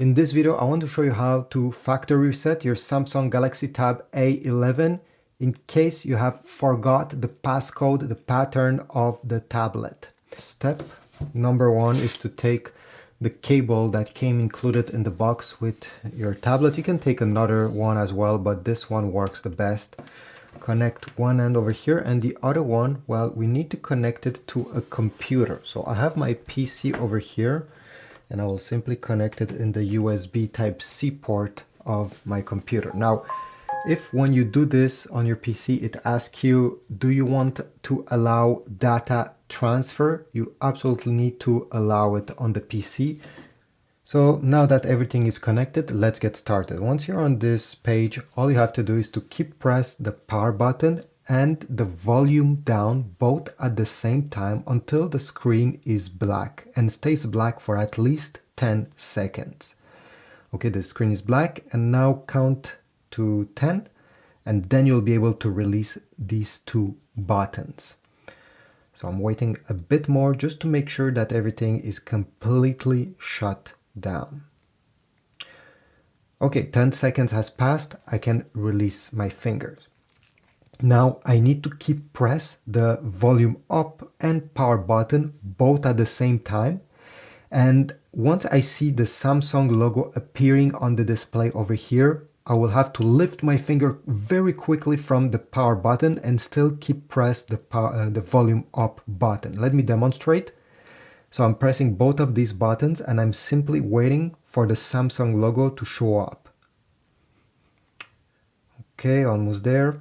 In this video, I want to show you how to factory reset your Samsung Galaxy Tab A11 in case you have forgot the passcode, the pattern of the tablet. Step number one is to take the cable that came included in the box with your tablet. You can take another one as well, but this one works the best. Connect one end over here and the other one, well, we need to connect it to a computer. So I have my PC over here and I will simply connect it in the USB Type-C port of my computer. Now, if when you do this on your PC, it asks you, do you want to allow data transfer? You absolutely need to allow it on the PC. So now that everything is connected, let's get started. Once you're on this page, all you have to do is to keep press the power button and the volume down both at the same time until the screen is black and stays black for at least 10 seconds. Okay, the screen is black and now count to 10 and then you'll be able to release these two buttons. So I'm waiting a bit more just to make sure that everything is completely shut down. Okay, 10 seconds has passed. I can release my fingers. Now I need to keep press the volume up and power button both at the same time. And once I see the Samsung logo appearing on the display over here, I will have to lift my finger very quickly from the power button and still keep press the volume up button. Let me demonstrate. So I'm pressing both of these buttons and I'm simply waiting for the Samsung logo to show up. Okay, almost there.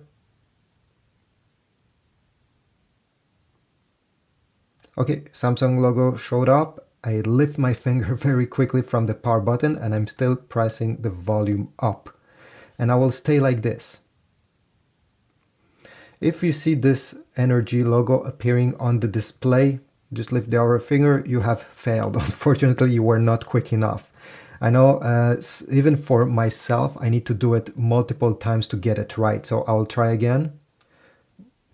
Okay, Samsung logo showed up. I lift my finger very quickly from the power button and I'm still pressing the volume up. And I will stay like this. If you see this energy logo appearing on the display, just lift the other finger, you have failed. Unfortunately, you were not quick enough. I know even for myself, I need to do it multiple times to get it right. So I will try again.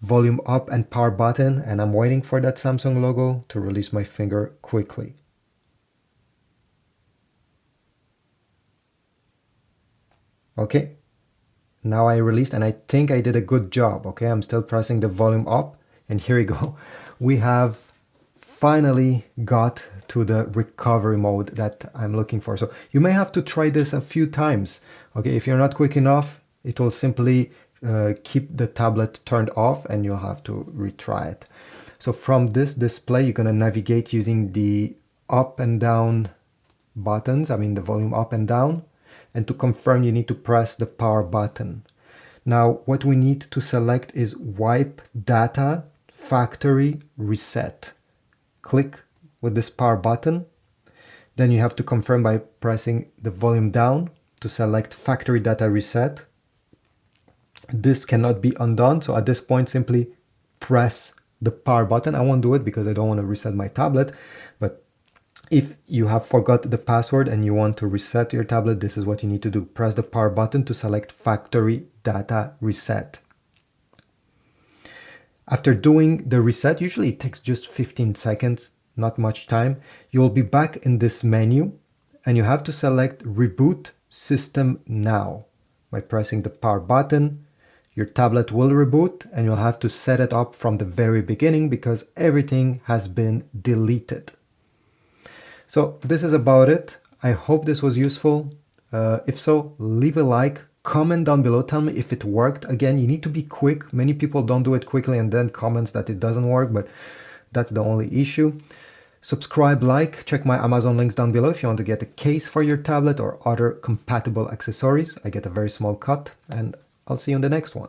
Volume up and power button, and I'm waiting for that Samsung logo to release my finger quickly. Okay, now I released and I think I did a good job. Okay, I'm still pressing the volume up and here we go. We have finally got to the recovery mode that I'm looking for. So you may have to try this a few times. Okay, if you're not quick enough, it will simply keep the tablet turned off and you'll have to retry it. So from this display, you're going to navigate using the up and down buttons, I mean the volume up and down. And to confirm, you need to press the power button. Now, what we need to select is wipe data factory reset. Click with this power button. Then you have to confirm by pressing the volume down to select factory data reset. This cannot be undone. So at this point, simply press the power button. I won't do it because I don't want to reset my tablet. But if you have forgot the password and you want to reset your tablet, this is what you need to do. Press the power button to select factory data reset. After doing the reset, usually it takes just 15 seconds, not much time. You'll be back in this menu and you have to select Reboot System Now. By pressing the power button, your tablet will reboot and you'll have to set it up from the very beginning because everything has been deleted. So this is about it. I hope this was useful. If so, leave a like, comment down below, tell me if it worked. Again, you need to be quick. Many people don't do it quickly and then comments that it doesn't work, but that's the only issue. Subscribe, like, check my Amazon links down below if you want to get a case for your tablet or other compatible accessories. I get a very small cut and I'll see you in the next one.